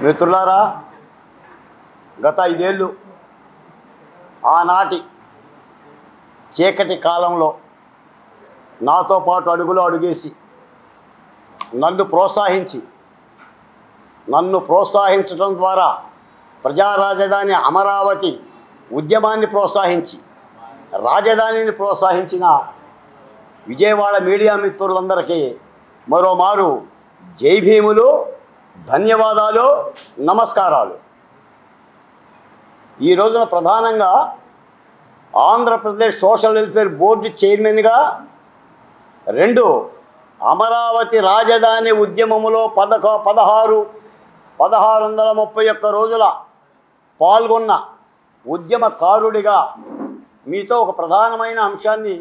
మిత్రులారా, గత 5 ఏళ్ళు ఆనాటి చీకటి కాలంలో నాతో పాటు అడుగులో అడుగేసి నన్ను ప్రోత్సహించడం ద్వారా ప్రజా రాజధాని అమరావతి ఉద్యమాన్ని ప్రోత్సహించి రాజధానిని ప్రోత్సహించిన విజయవాడ మీడియా మిత్రులందరికీ మరోమారు జై భీములు, ధన్యవాదాలు, నమస్కారాలు. ఈ రోజున ప్రధానంగా ఆంధ్రప్రదేశ్ సోషల్ వెల్ఫేర్ బోర్డు చైర్మన్గా 2 అమరావతి రాజధాని ఉద్యమములో 1631 రోజుల పాల్గొన్న ఉద్యమకారుడిగా మీతో ఒక ప్రధానమైన అంశాన్ని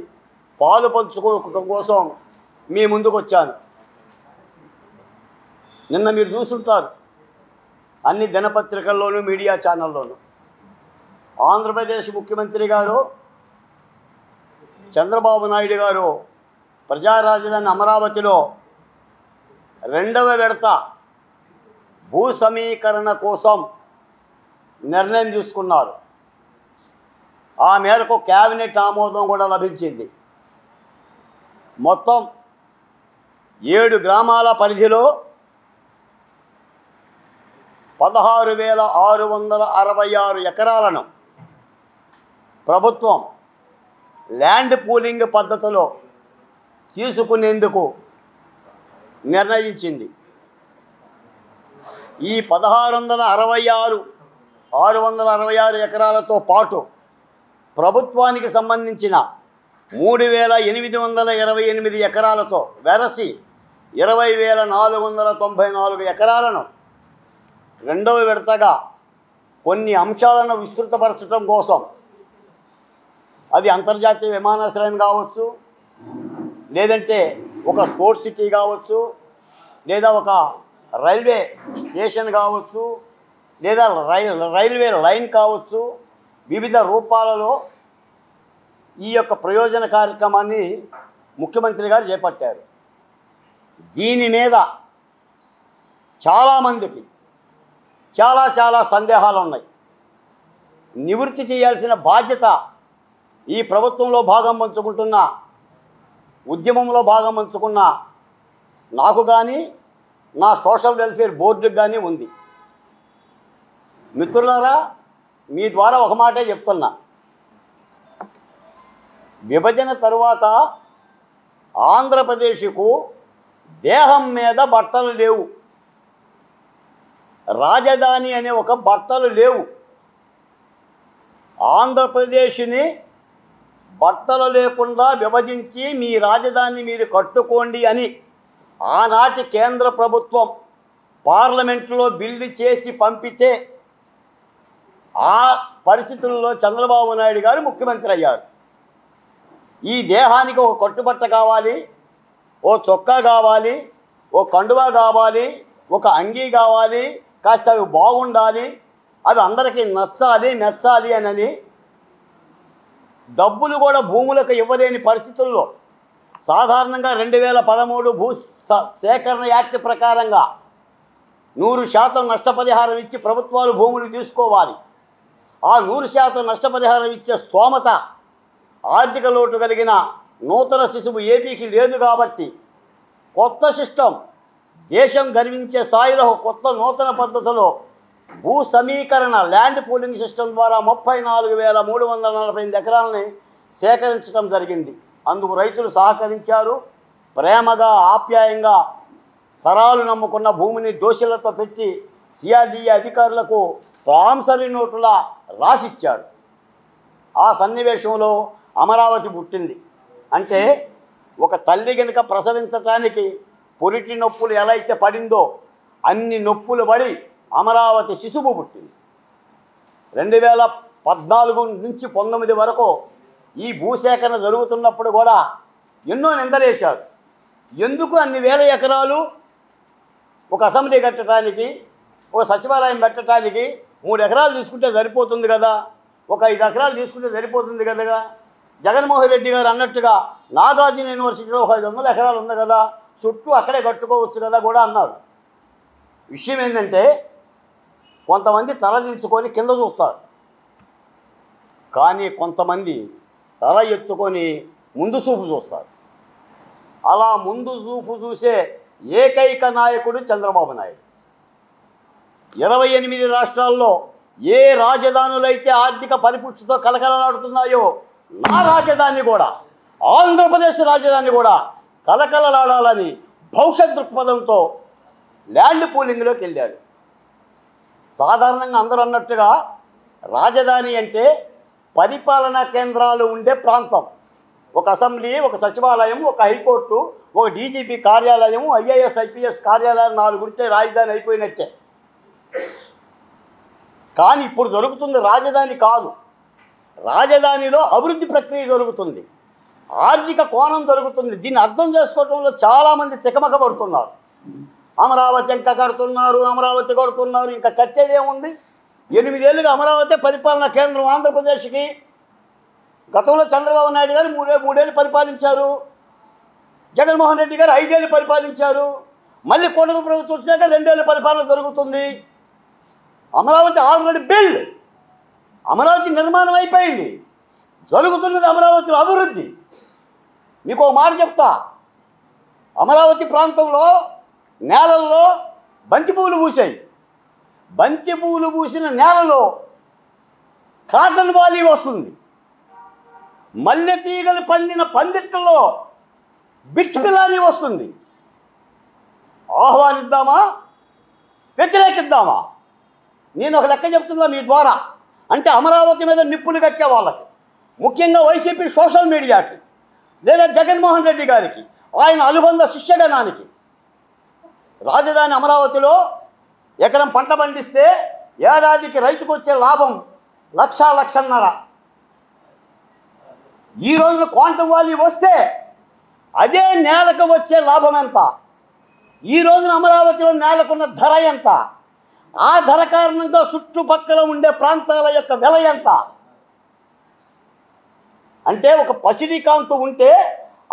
పాలు పంచుకోవడం కోసం మీ ముందుకు వచ్చాను. నిన్న మీరు చూసుంటారు అన్ని దినపత్రికల్లోనూ మీడియా ఛానల్లోనూ ఆంధ్రప్రదేశ్ ముఖ్యమంత్రి గారు చంద్రబాబు నాయుడు గారు ప్రజా రాజధాని అమరావతిలో 2వ విడత భూ సమీకరణ కోసం నిర్ణయం తీసుకున్నారు. ఆ మేరకు కేబినెట్ ఆమోదం కూడా లభించింది. మొత్తం 7 గ్రామాల పరిధిలో 16,666 ఎకరాలను ప్రభుత్వం ల్యాండ్ పూలింగ్ పద్ధతిలో తీసుకునేందుకు నిర్ణయించింది. ఈ 16,666 ఎకరాలతో పాటు ప్రభుత్వానికి సంబంధించిన 3,828 ఎకరాలతో వెరసి 20,494 ఎకరాలను 2వ విడతగా కొన్ని అంశాలను విస్తృతపరచడం కోసం, అది అంతర్జాతీయ విమానాశ్రయం కావచ్చు, లేదంటే ఒక స్పోర్ట్స్ సిటీ కావచ్చు, లేదా ఒక రైల్వే స్టేషన్ కావచ్చు, లేదా రైల్వే లైన్ కావచ్చు, వివిధ రూపాలలో ఈ యొక్క ప్రయోజన కార్యక్రమాన్ని ముఖ్యమంత్రి గారు చేపట్టారు. దీని మీద చాలామందికి చాలా సందేహాలు ఉన్నాయి. నివృత్తి చేయాల్సిన బాధ్యత ఈ ప్రభుత్వంలో భాగం పంచుకుంటున్న, ఉద్యమంలో భాగం పంచుకున్న నాకు కానీ నా సోషల్ వెల్ఫేర్ బోర్డుకి కానీ ఉంది. మిత్రులారా, మీ ద్వారా ఒక మాటే చెప్తున్నా. విభజన తరువాత ఆంధ్రప్రదేశ్కు దేహం మీద బట్టలు లేవు, రాజధాని అనే ఒక బట్టలు లేవు. ఆంధ్రప్రదేశ్ని బట్టలు లేకుండా విభజించి మీ రాజధాని మీరు కట్టుకోండి అని ఆనాటి కేంద్ర ప్రభుత్వం పార్లమెంటులో బిల్లు చేసి పంపితే ఆ పరిస్థితుల్లో చంద్రబాబు నాయుడు గారు ముఖ్యమంత్రి అయ్యారు. ఈ దేహానికి ఒక కట్టుబట్ట కావాలి, ఓ చొక్కా కావాలి, ఓ కండువా కావాలి, ఒక అంగీ కావాలి, కాస్త అవి బాగుండాలి, అవి అందరికీ నచ్చాలి మెచ్చాలి అని డబ్బులు కూడా భూములకు ఇవ్వలేని పరిస్థితుల్లో సాధారణంగా 2013 భూ సేకరణ యాక్ట్ ప్రకారంగా 100% నష్టపరిహారం ఇచ్చి ప్రభుత్వాలు భూములు తీసుకోవాలి. ఆ 100% నష్టపరిహారం ఇచ్చే స్తోమత, ఆర్థిక లోటు కలిగిన నూతన శిశువు ఏపీకి లేదు. కాబట్టి కొత్త సిస్టమ్, దేశం గర్వించే స్థాయిలో కొత్త నూతన పద్ధతిలో భూ సమీకరణ ల్యాండ్ పూలింగ్ సిస్టమ్ ద్వారా 34,348 ఎకరాలని సేకరించడం జరిగింది. అందుకు రైతులు సహకరించారు. ప్రేమగా, ఆప్యాయంగా తరాలు నమ్ముకున్న భూమిని దోషులతో పెట్టి సిఆర్డీఏ అధికారులకు ప్రామిసరీ నోటులా రాసిచ్చాడు. ఆ సన్నివేశంలో అమరావతి పుట్టింది. అంటే ఒక తల్లి కనుక ప్రసవించటానికి పురిటి నొప్పులు ఎలా అయితే పడిందో అన్ని నొప్పులు పడి అమరావతి శిశువు పుట్టింది. 2014 నుంచి 19 వరకు ఈ భూసేకరణ జరుగుతున్నప్పుడు కూడా ఎన్నో నిందలేశారు. ఎందుకు అన్ని వేల ఎకరాలు ఒక అసెంబ్లీ కట్టడానికి, ఒక సచివాలయం పెట్టడానికి 3 ఎకరాలు తీసుకుంటే సరిపోతుంది కదా, ఒక 5 ఎకరాలు తీసుకుంటే సరిపోతుంది కదా. జగన్మోహన్ రెడ్డి గారు అన్నట్టుగా నాగార్జున యూనివర్సిటీలో ఒక 500 ఎకరాలు ఉంది కదా, చుట్టూ అక్కడే కట్టుకోవచ్చు కదా కూడా అన్నారు. విషయం ఏంటంటే కొంతమంది తలదించుకొని కింద చూస్తారు, కానీ కొంతమంది తల ఎత్తుకొని ముందు చూపు చూస్తారు. అలా ముందు చూపు చూసే ఏకైక నాయకుడు చంద్రబాబు నాయుడు. 28 రాష్ట్రాల్లో ఏ రాజధానులైతే ఆర్థిక పరిపుష్టితో కలకలలాడుతున్నాయో నా రాజధాని కూడా, ఆంధ్రప్రదేశ్ రాజధాని కూడా కలకలలాడాలని భవిష్యత్ దృక్పథంతో ల్యాండ్ పూలింగ్లోకి వెళ్ళాడు. సాధారణంగా అందరూ అన్నట్టుగా రాజధాని అంటే పరిపాలనా కేంద్రాలు ఉండే ప్రాంతం. ఒక అసెంబ్లీ, ఒక సచివాలయం, ఒక హైకోర్టు, ఒక డీజీపీ కార్యాలయం, ఐఏఎస్ ఐపీఎస్ కార్యాలయం 4 ఉంటే రాజధాని అయిపోయినట్టే. కానీ ఇప్పుడు జరుగుతుంది రాజధాని కాదు, రాజధానిలో అభివృద్ధి ప్రక్రియ జరుగుతుంది, ఆర్థిక కోణం జరుగుతుంది. దీన్ని అర్థం చేసుకోవడంలో చాలామంది తికమక పడుతున్నారు. అమరావతి ఇంకా కడుతున్నారు, అమరావతి కడుతున్నారు, ఇంకా కట్టేదేముంది? 8 ఏళ్ళుగా అమరావతి పరిపాలనా కేంద్రం ఆంధ్రప్రదేశ్కి. గతంలో చంద్రబాబు నాయుడు గారు మూడేళ్ళు పరిపాలించారు, జగన్మోహన్ రెడ్డి గారు 5 ఏళ్ళు పరిపాలించారు, మళ్ళీ కూటమి ప్రభుత్వం వచ్చాక 2 ఏళ్ళ పరిపాలన జరుగుతుంది. అమరావతి ఆల్రెడీ బిల్డ్, అమరావతి నిర్మాణం అయిపోయింది, జరుగుతున్నది అమరావతిలో అభివృద్ధి. మీకు ఒక మాట చెప్తా, అమరావతి ప్రాంతంలో నేలల్లో బంతిపూలు పూసాయి. బంతిపూలు పూసిన నేలలో కాటన్ వాలీ వస్తుంది. మల్లె తీగలు పందిన పందిట్లలో బిట్స్ పిలానీ వస్తుంది. ఆహ్వానిద్దామా, వ్యతిరేకిద్దామా? నేను ఒక లెక్క చెప్తున్నా మీ ద్వారా. అంటే అమరావతి మీద నిప్పులు కట్టే వాళ్ళకి, ముఖ్యంగా వైసీపీ సోషల్ మీడియాకి, లేదా జగన్మోహన్ రెడ్డి గారికి, ఆయన అనుబంధ శిష్యగణానికి, రాజధాని అమరావతిలో ఎకరం పంట పండిస్తే ఏడాదికి రైతుకు వచ్చే లాభం 1,00,000-1,50,000. ఈ రోజున క్వాంటమ్ వాలీ వస్తే అదే నేలకు వచ్చే లాభం ఎంత? ఈ రోజున అమరావతిలో నేలకున్న ధర ఎంత? ఆ ధర కారణంగా చుట్టుపక్కల ఉండే ప్రాంతాల యొక్క వెల ఎంత? అంటే ఒక పసిడి కాంతు ఉంటే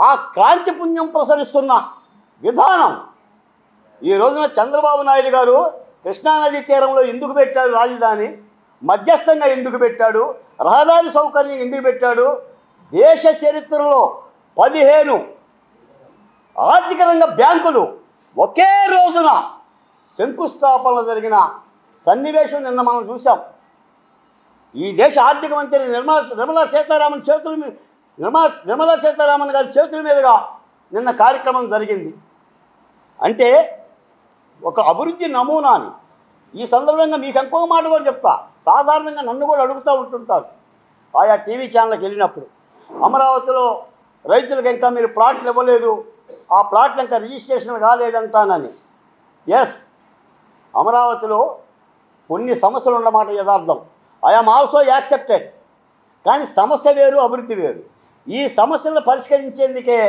ఆ క్రాంతి పుణ్యం ప్రసరిస్తున్న విధానం. ఈ రోజున చంద్రబాబు నాయుడు గారు కృష్ణానదీ తీరంలో ఎందుకు పెట్టాడు రాజధాని? మధ్యస్థంగా ఎందుకు పెట్టాడు? రహదారి సౌకర్యం ఎందుకు పెట్టాడు? దేశ చరిత్రలో 15 ఆర్థిక రంగ బ్యాంకులు ఒకే రోజున శంకుస్థాపనలు జరిగిన సన్నివేశం నిన్న మనం చూసాం. ఈ దేశ ఆర్థిక మంత్రి నిర్మలా సీతారామన్ గారి చేతుల మీదుగా నిన్న కార్యక్రమం జరిగింది. అంటే ఒక అభివృద్ధి నమూనాని. ఈ సందర్భంగా మీకు ఇంకొక మాట కూడా చెప్తా. సాధారణంగా నన్ను కూడా అడుగుతూ ఉంటుంటారు ఆయా టీవీ ఛానళ్ళకి వెళ్ళినప్పుడు, అమరావతిలో రైతులకు ఇంకా మీరు ప్లాట్లు ఇవ్వలేదు, ఆ ప్లాట్లు ఇంకా రిజిస్ట్రేషన్ కాలేదంటానని. ఎస్, అమరావతిలో కొన్ని సమస్యలు ఉన్నమాట యథార్థం. I'm also accepted. కానీ సమస్య వేరు, అభివృద్ధి వేరు. ఈ సమస్యలను పరిష్కరించేందుకే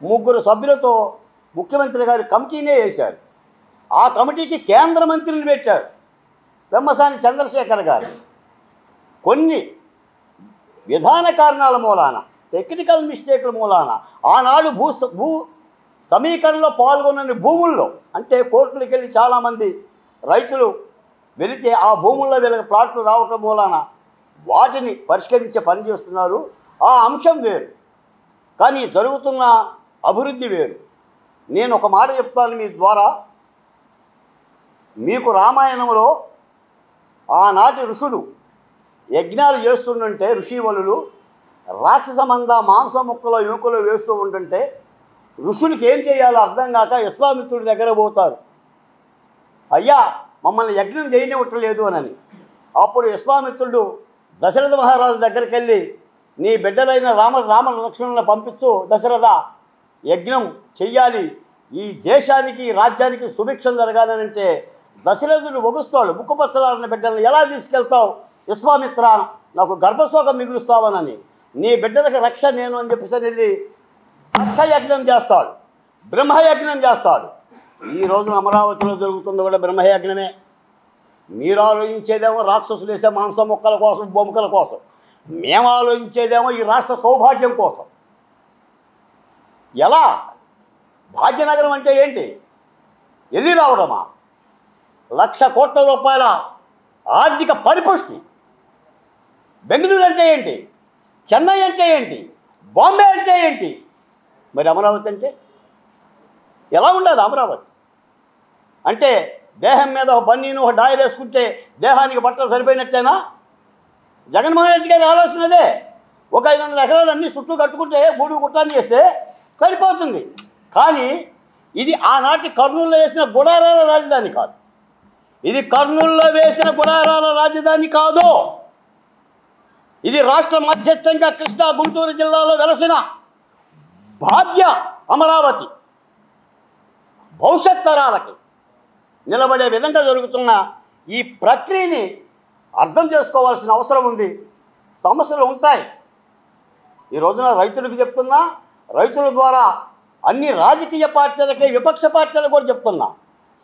3 సభ్యులతో ముఖ్యమంత్రి గారు కమిటీనే వేశారు. ఆ కమిటీకి కేంద్ర మంత్రిని పెట్టాడు, పెమ్మసాని చంద్రశేఖర్ గారు. కొన్ని విధాన కారణాల మూలాన, టెక్నికల్ మిస్టేక్ల మూలాన ఆనాడు భూ సమీకరణలో పాల్గొన్న భూముల్లో, అంటే కోర్టులకు వెళ్ళి చాలామంది రైతులు వెళితే ఆ భూముల్లో వీళ్ళకి ప్లాట్లు రావటం మూలాన వాటిని పరిష్కరించే పని చేస్తున్నారు. ఆ అంశం వేరు, కానీ జరుగుతున్న అభివృద్ధి వేరు. నేను ఒక మాట చెప్తాను మీ ద్వారా. మీకు రామాయణంలో ఆనాటి ఋషులు యజ్ఞాలు చేస్తుంటే, ఋషివలులు రాక్షస మంద మాంస ముక్కలో యువకులు వేస్తూ ఉంటుంటే ఋషులకి ఏం చేయాలో అర్థం కాక విశ్వామిత్రుడి దగ్గర పోతారు. అయ్యా, మమ్మల్ని యజ్ఞం చేయనివ్వట్లేదు అని. అప్పుడు విశ్వామిత్రుడు దశరథ మహారాజు దగ్గరికి వెళ్ళి, నీ బిడ్డలైన రామ లక్ష్మణులను పంపించు దశరథ, యజ్ఞం చెయ్యాలి, ఈ దేశానికి రాజ్యానికి సుభిక్షం జరగాలని. అంటే దశరథుడు ఒగుస్తాడు, ముక్కుపచ్చలారిన బిడ్డలను ఎలా తీసుకెళ్తావు విశ్వామిత్ర, నాకు గర్భశోకం మిగులుస్తావనని. నీ బిడ్డలకు రక్ష నేను అని చెప్పేసి వెళ్ళి రక్షయజ్ఞం చేస్తాడు, బ్రహ్మయజ్ఞం చేస్తాడు. ఈ రోజున అమరావతిలో జరుగుతుంది కూడా బ్రహ్మయజ్ఞమే. మీరు ఆలోచించేదేమో రాక్షసులు వేసే మాంసం మొక్కల కోసం, బొమ్మకల కోసం. మేము ఆలోచించేదేమో ఈ రాష్ట్ర సౌభాగ్యం కోసం. ఎలా? భాగ్యనగరం అంటే ఏంటి? వెళ్ళి రావడమా? 1,00,000 కోట్ల రూపాయల ఆర్థిక పరిపుష్టి. బెంగళూరు అంటే ఏంటి, చెన్నై అంటే ఏంటి, బాంబే అంటే ఏంటి, మరి అమరావతి అంటే ఎలా ఉండాలి? అమరావతి అంటే దేహం మీద ఒక బన్నీను ఒక డాయర్ వేసుకుంటే దేహానికి బట్టలు సరిపోయినట్టేనా? జగన్మోహన్ రెడ్డి గారి ఆలోచనదే. ఒక 500 ఎకరాలు అన్నీ చుట్టూ కట్టుకుంటే గూడు గుట్టాన్ని చేస్తే సరిపోతుంది. కానీ ఇది ఆనాటి కర్నూలులో వేసిన గుడారాల రాజధాని కాదు. ఇది కర్నూలులో వేసిన గుడారాల రాజధాని కాదు. ఇది రాష్ట్ర మధ్యస్థంగా కృష్ణా గుంటూరు జిల్లాలో వెలసిన భాగ్య అమరావతి. భవిష్యత్ తరాలకి నిలబడే విధంగా జరుగుతున్న ఈ ప్రక్రియని అర్థం చేసుకోవాల్సిన అవసరం ఉంది. సమస్యలు ఉంటాయి. ఈ రోజున రైతులకు చెప్తున్నా, రైతుల ద్వారా అన్ని రాజకీయ పార్టీలకి విపక్ష పార్టీలకు కూడా చెప్తున్నా,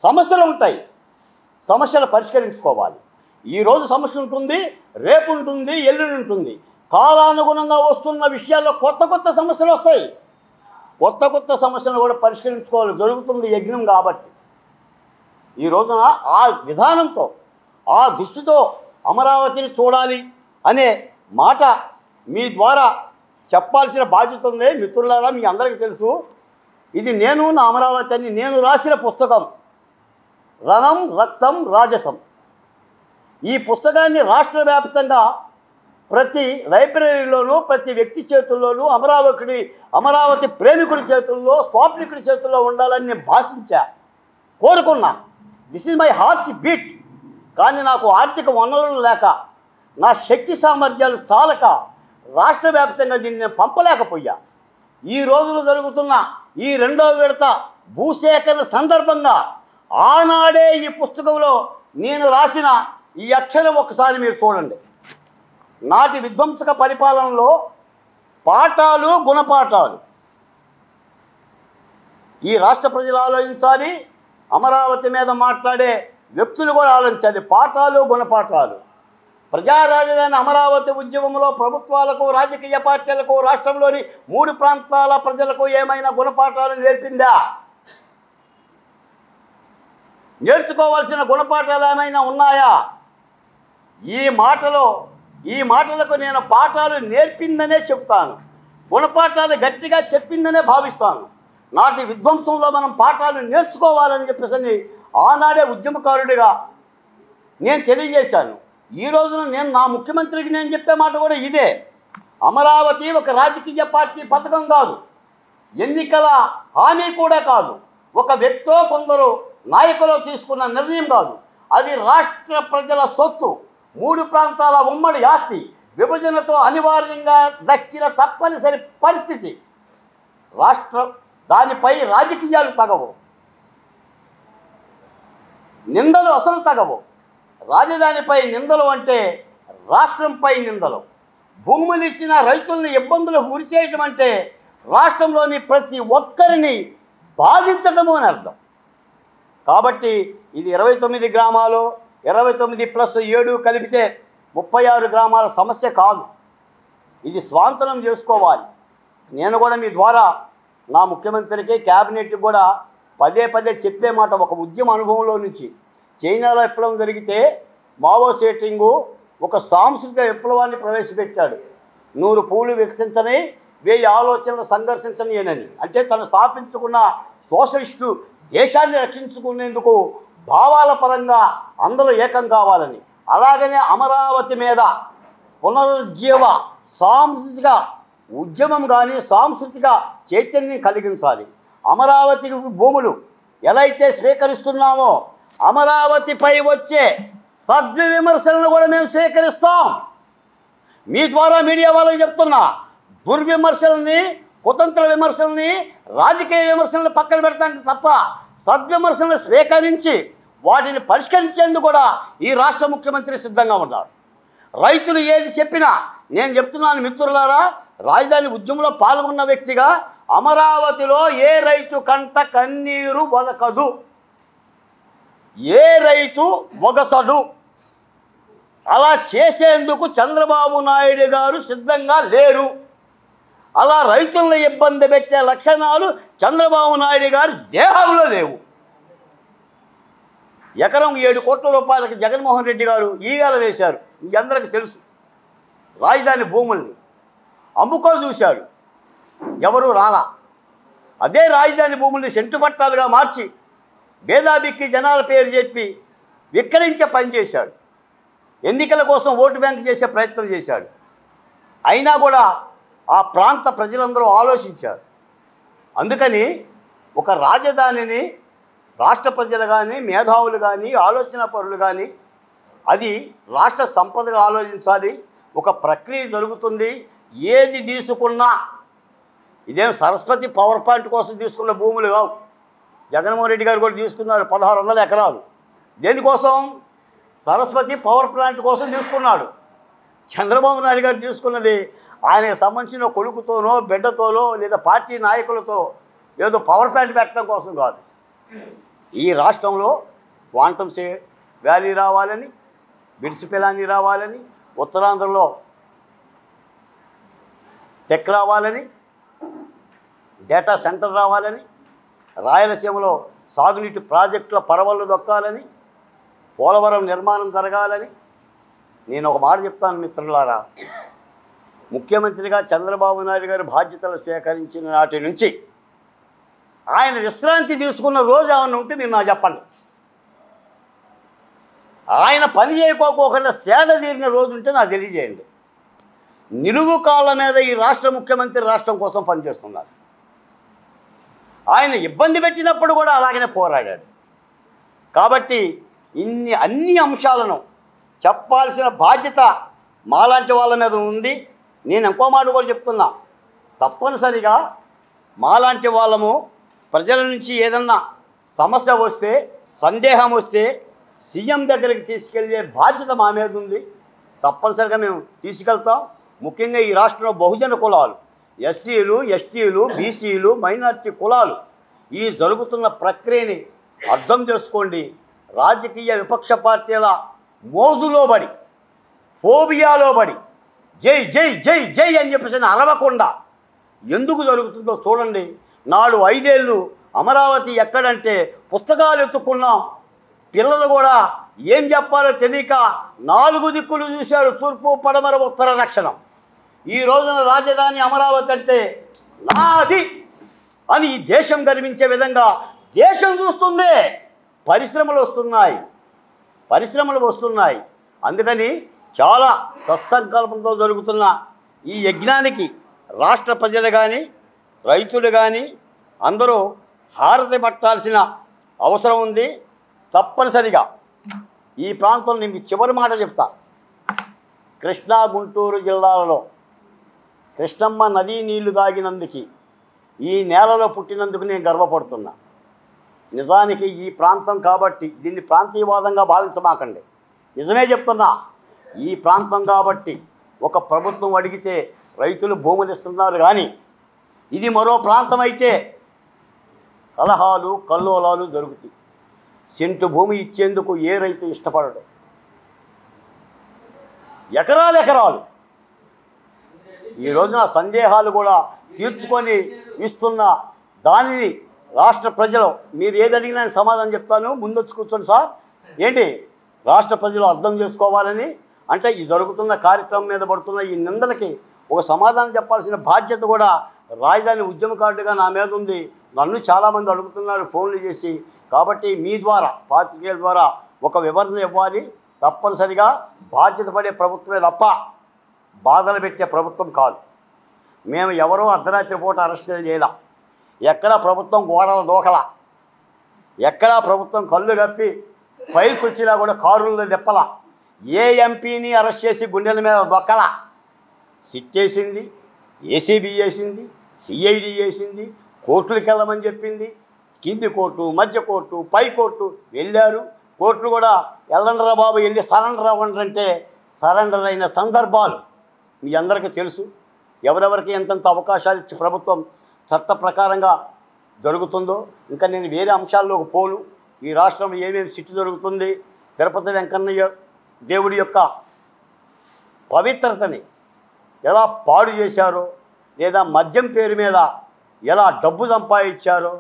సమస్యలు ఉంటాయి. సమస్యలు పరిష్కరించుకోవాలి. ఈరోజు సమస్య ఉంటుంది, రేపు ఉంటుంది, ఎల్లుండి ఉంటుంది. కాలానుగుణంగా వస్తున్న విషయాల్లో కొత్త కొత్త సమస్యలు వస్తాయి. కొత్త కొత్త సమస్యలు కూడా పరిష్కరించుకోవాలి. జరుగుతుంది యజ్ఞం కాబట్టి ఈ రోజున ఆ విధానంతో, ఆ దృష్టితో అమరావతిని చూడాలి అనే మాట మీ ద్వారా చెప్పాల్సిన బాధ్యత ఉంది. మిత్రులారా, మీ అందరికీ తెలుసు, ఇది నేను నా అమరావతి అని నేను రాసిన పుస్తకం రణం రక్తం రాజసం. ఈ పుస్తకాన్ని రాష్ట్ర వ్యాప్తంగా ప్రతి లైబ్రరీలోనూ, ప్రతి వ్యక్తి చేతుల్లోనూ, అమరావతి ప్రేమికుడి చేతుల్లో, స్వాప్నికుడి చేతుల్లో ఉండాలని నేను భాషించా, కోరుకున్నా. This is my heart beat. కానీ నాకు ఆర్థిక వనరులు లేక, నా శక్తి సామర్థ్యాలు చాలక రాష్ట్ర వ్యాప్తంగా దీన్ని నేను పంపలేకపోయా. ఈ రోజులు జరుగుతున్న ఈ 2వ విడత భూసేకరణ సందర్భంగా ఆనాడే ఈ పుస్తకంలో నేను రాసిన ఈ అక్షరం ఒకసారి మీరు చూడండి. నాటి విధ్వంసక పరిపాలనలో పాఠాలు, గుణపాఠాలు ఈ రాష్ట్ర ప్రజలు ఆలోచించాలి. అమరావతి మీద మాట్లాడే వ్యక్తులు కూడా ఆలోచించాలి. పాఠాలు, గుణపాఠాలు. ప్రజా రాజధాని అమరావతి ఉద్యమంలో ప్రభుత్వాలకు, రాజకీయ పార్టీలకు, రాష్ట్రంలోని 3 ప్రాంతాల ప్రజలకు ఏమైనా గుణపాఠాలు నేర్పిందా? నేర్చుకోవాల్సిన గుణపాఠాలు ఏమైనా ఉన్నాయా? ఈ మాటలకు నేను పాఠాలు నేర్పిందనే చెప్తాను. గుణపాఠాలు గట్టిగా చెప్పిందనే భావిస్తాను. నాటి విధ్వంసంలో మనం పాఠాలు నేర్చుకోవాలని చెప్పేసి ఆనాడే ఉద్యమకారుడిగా నేను తెలియజేశాను. ఈ రోజున నేను నా ముఖ్యమంత్రికి నేను చెప్పే మాట కూడా ఇదే. అమరావతి ఒక రాజకీయ పార్టీ పథకం కాదు, ఎన్నికల హామీ కూడా కాదు, ఒక వ్యక్తో కొందరు నాయకులు తీసుకున్న నిర్ణయం కాదు. అది రాష్ట్ర ప్రజల సొత్తు, 3 ప్రాంతాల ఉమ్మడి ఆస్తి, విభజనతో అనివార్యంగా దక్కిన తప్పనిసరి పరిస్థితి. దానిపై రాజకీయాలు తగవు, నిందలు అసలు తగవు. రాజధానిపై నిందలు అంటే రాష్ట్రంపై నిందలు. భూములు ఇచ్చిన రైతుల్ని ఇబ్బందులకు గురి చేయటం అంటే రాష్ట్రంలోని ప్రతి ఒక్కరిని బాధించడము అని అర్థం. కాబట్టి ఇది 29 గ్రామాలు, 29 + 7 కలిపితే 36 గ్రామాల సమస్య కాదు. ఇది స్వాంతనం చేసుకోవాలి. నేను కూడా మీ ద్వారా నా ముఖ్యమంత్రికి, క్యాబినెట్కి కూడా పదే చెప్పే మాట, ఒక ఉద్యమ అనుభవంలో నుంచి. చైనాలో విప్లవం జరిగితే మావో సేటింగు ఒక సాంస్కృతిక విప్లవాన్ని ప్రవేశపెట్టాడు. 100 పూలు వికసించని, 1000 ఆలోచనలు సంఘర్షించని అని. అంటే తను స్థాపించుకున్న సోషలిస్టు దేశాన్ని రక్షించుకునేందుకు భావాల పరంగా అందరూ ఏకం కావాలని. అలాగనే అమరావతి మీద పునరుజ్జీవ సాంస్కృతిక ఉద్యమం కానీ, సాంస్కృతిక చైతన్యం కలిగించాలి. అమరావతి భూములు ఎలా అయితే స్వీకరిస్తున్నామో అమరావతిపై వచ్చే సద్విమర్శలను కూడా మేము స్వీకరిస్తాం. మీ ద్వారా మీడియా వాళ్ళకి చెప్తున్నా, దుర్విమర్శల్ని, కుతంత్ర విమర్శల్ని, రాజకీయ విమర్శలను పక్కన పెడతానికి తప్ప సద్విమర్శలను స్వీకరించి వాటిని పరిష్కరించేందుకు కూడా ఈ రాష్ట్ర ముఖ్యమంత్రి సిద్ధంగా ఉన్నారు. రైతులు ఏది చెప్పినా నేను చెప్తున్నాను మిత్రులారా, రాజధాని ఉద్యమంలో పాల్గొన్న వ్యక్తిగా అమరావతిలో ఏ రైతు కంట కన్నీరు వదకదు, ఏ రైతు వగసడు. అలా చేసేందుకు చంద్రబాబు నాయుడు గారు సిద్ధంగా లేరు. అలా రైతులను ఇబ్బంది పెట్టే లక్షణాలు చంద్రబాబు నాయుడు గారి దేహంలో లేవు. ఎకరం 7 కోట్ల రూపాయలకి జగన్మోహన్ రెడ్డి గారు ఈవేళ వేశారు. మీ అందరికీ తెలుసు. రాజధాని భూముల్ని అమ్ముకో చూశాడు, ఎవరూ రాలా. అదే రాజధాని భూముల్ని సెంటు పట్టాలుగా మార్చి భేదాబిక్కి జనాల పేరు చెప్పి విక్రయించే పని చేశాడు. ఎన్నికల కోసం ఓటు బ్యాంక్ చేసే ప్రయత్నం చేశాడు. అయినా కూడా ఆ ప్రాంత ప్రజలందరూ ఆలోచించారు. అందుకని ఒక రాజధానిని రాష్ట్ర ప్రజలు కానీ, మేధావులు కానీ, ఆలోచన పరులు కానీ అది రాష్ట్ర సంపదగా ఆలోచించాలి. ఒక ప్రక్రియ జరుగుతుంది. ఏది తీసుకున్నా ఇదేం సరస్వతి పవర్ ప్లాంట్ కోసం తీసుకున్న భూములు కావు. జగన్మోహన్ రెడ్డి గారు కూడా తీసుకున్నారు 1600 ఎకరాలు. దేనికోసం? సరస్వతి పవర్ ప్లాంట్ కోసం తీసుకున్నాడు. చంద్రబాబు నాయుడు గారు తీసుకున్నది ఆయనకు సంబంధించిన కొడుకుతోనో, బిడ్డతోనో, లేదా పార్టీ నాయకులతో ఏదో పవర్ ప్లాంట్ పెట్టడం కోసం కాదు. ఈ రాష్ట్రంలో క్వాంటమ్ వ్యాలీ రావాలని, బిడ్స్ పిలాని రావాలని, ఉత్తరాంధ్రలో టెక్ రావాలని, డేటా సెంటర్ రావాలని, రాయలసీమలో సాగునీటి ప్రాజెక్టుల పరవళ్ళు దొక్కాలని, పోలవరం నిర్మాణం జరగాలని. నేను ఒక మాట చెప్తాను మిత్రులారా, ముఖ్యమంత్రిగా చంద్రబాబు నాయుడు గారు బాధ్యతలు స్వీకరించిన నాటి నుంచి ఆయన విశ్రాంతి తీసుకున్న రోజు ఏమన్నా ఉంటే మీరు నాకు చెప్పండి. ఆయన పని చేయకోకుండా సేద తీరిన రోజు ఉంటే నాకు తెలియజేయండి. నిలువు కాళ్ళ మీద ఈ రాష్ట్ర ముఖ్యమంత్రి రాష్ట్రం కోసం పనిచేస్తున్నారు. ఆయన ఇబ్బంది పెట్టినప్పుడు కూడా అలాగనే పోరాడాడు. కాబట్టి అన్ని అంశాలను చెప్పాల్సిన బాధ్యత మాలాంటి వాళ్ళ మీద ఉంది. నేను ఇంకో మాట కూడా చెప్తున్నా, తప్పనిసరిగా మాలాంటి వాళ్ళము ప్రజల నుంచి ఏదన్నా సమస్య వస్తే, సందేహం వస్తే సీఎం దగ్గరికి తీసుకెళ్ళే బాధ్యత మా మీద ఉంది. తప్పనిసరిగా మేము తీసుకెళ్తాం. ముఖ్యంగా ఈ రాష్ట్రంలో బహుజన కులాలు, ఎస్సీలు, ఎస్టీలు, బీసీలు, మైనార్టీ కులాలు ఈ జరుగుతున్న ప్రక్రియని అర్థం చేసుకోండి. రాజకీయ విపక్ష పార్టీల మోజులో పడి, ఫోబియాలో పడి జై జై జై జై అని చెప్పేసి అరవకుండా ఎందుకు జరుగుతుందో చూడండి. నాడు 5 ఏళ్ళు అమరావతి ఎక్కడంటే పుస్తకాలు ఎత్తుకున్నాం. పిల్లలు కూడా ఏం చెప్పాలో తెలియక 4 దిక్కులు చూశారు, తూర్పు, పడమర, ఉత్తర, దక్షిణం. ఈ రోజున రాజధాని అమరావతి అంటే నాది అని ఈ దేశం గర్వించే విధంగా దేశం చూస్తుంది. పరిశ్రమలు వస్తున్నాయి. అందుకని చాలా సత్సంకల్పంతో జరుగుతున్న ఈ యజ్ఞానికి రాష్ట్ర ప్రజలు కానీ, రైతులు కానీ అందరూ హారతి పట్టాల్సిన అవసరం ఉంది. తప్పనిసరిగా ఈ ప్రాంతంలో నేను చివరి మాట చెప్తా. కృష్ణా, గుంటూరు జిల్లాలలో కృష్ణమ్మ నదీ నీళ్లు తాగినందుకు, ఈ నేలలో పుట్టినందుకు నేను గర్వపడుతున్నా. నిజానికి ఈ ప్రాంతం కాబట్టి దీన్ని ప్రాంతీయవాదంగా భావించమాకండి. నిజమే చెప్తున్నా. ఈ ప్రాంతం కాబట్టి ఒక ప్రభుత్వం అడిగితే రైతులు భూములు ఇస్తున్నారు. కానీ ఇది మరో ప్రాంతం అయితే కలహాలు, కల్లోలాలు జరుగుతాయి. సెంటు భూమి ఇచ్చేందుకు ఏ రైతు ఇష్టపడడు. ఎకరాలు ఈ రోజున సందేహాలు కూడా తీర్చుకొని ఇస్తున్న దానిని రాష్ట్ర ప్రజలు, మీరు ఏది అడిగినా సమాధానం చెప్తాను, ముందొచ్చి కూర్చోండి సార్. ఏంటి రాష్ట్ర ప్రజలు అర్థం చేసుకోవాలని, అంటే ఈ జరుగుతున్న కార్యక్రమం మీద పడుతున్న ఈ నిందలకి ఒక సమాధానం చెప్పాల్సిన బాధ్యత కూడా రాజధాని ఉద్యమకారుడిగా నా మీద ఉంది. నన్ను చాలామంది అడుగుతున్నారు ఫోన్లు చేసి. కాబట్టి మీ ద్వారా, పాత్రికేయుల ద్వారా ఒక వివరణ ఇవ్వాలి. తప్పనిసరిగా బాధ్యత పడే ప్రభుత్వమే తప్ప బాధలు పెట్టే ప్రభుత్వం కాదు. మేము ఎవరో అర్ధరాత్రి పూట అరెస్ట్ చేయాల, ఎక్కడా ప్రభుత్వం గోడల దోకల, ఎక్కడా ప్రభుత్వం కళ్ళు కప్పి ఫైల్స్ వచ్చినా కూడా కారుల్లో తిప్పల, ఏ ఎంపీని అరెస్ట్ చేసి గుండెల మీద దొక్కల. సిట్ వేసింది, ఏసీబీ వేసింది, సిఐడి వేసింది, కోర్టులకు వెళ్ళమని చెప్పింది. కింది కోర్టు, మధ్య కోర్టు, పై కోర్టు వెళ్ళారు. కోర్టులు కూడా వెళ్ళండిరా బాబు, వెళ్ళి సరెండర్ అవ్వండి అంటే సరెండర్ అయిన సందర్భాలు మీ అందరికీ తెలుసు. ఎవరెవరికి ఎంతెంత అవకాశాలు ఇచ్చి ప్రభుత్వం చట్ట ప్రకారంగా జరుగుతుందో. ఇంకా నేను వేరే అంశాల్లోకి పోను. ఈ రాష్ట్రంలో ఏమేమి సిట్టు జరుగుతుంది, తిరుపతి వెంకన్నయ్య దేవుడి యొక్క పవిత్రతని ఎలా పాడు చేశారో, లేదా మద్యం పేరు మీద ఎలా డబ్బు సంపాదించారో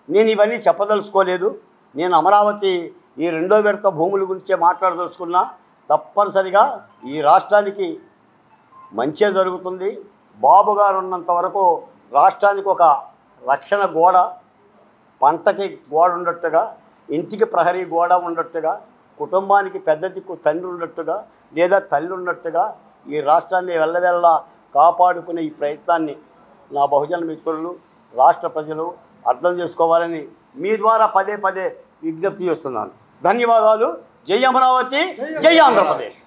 నేను ఇవన్నీ చెప్పదలుచుకోలేదు. నేను అమరావతి ఈ రెండో విడత భూముల గురించే మాట్లాడదలుచుకున్నా. తప్పనిసరిగా ఈ రాష్ట్రానికి మంచే జరుగుతుంది. బాబు గారు ఉన్నంత వరకు రాష్ట్రానికి ఒక రక్షణ గోడ, పంటకి గోడ ఉన్నట్టుగా, ఇంటికి ప్రహరీ గోడ ఉన్నట్టుగా, కుటుంబానికి పెద్ద దిక్కు తండ్రి ఉన్నట్టుగా లేదా తల్లి ఉన్నట్టుగా ఈ రాష్ట్రాన్ని వెళ్ళవెళ్ళ కాపాడుకునే ఈ ప్రయత్నాన్ని నా బహుజన మిత్రులు, రాష్ట్ర ప్రజలు అర్థం చేసుకోవాలని మీ ద్వారా పదే పదే విజ్ఞప్తి చేస్తున్నాను. ధన్యవాదాలు. జై అమరావతి, జై ఆంధ్రప్రదేశ్.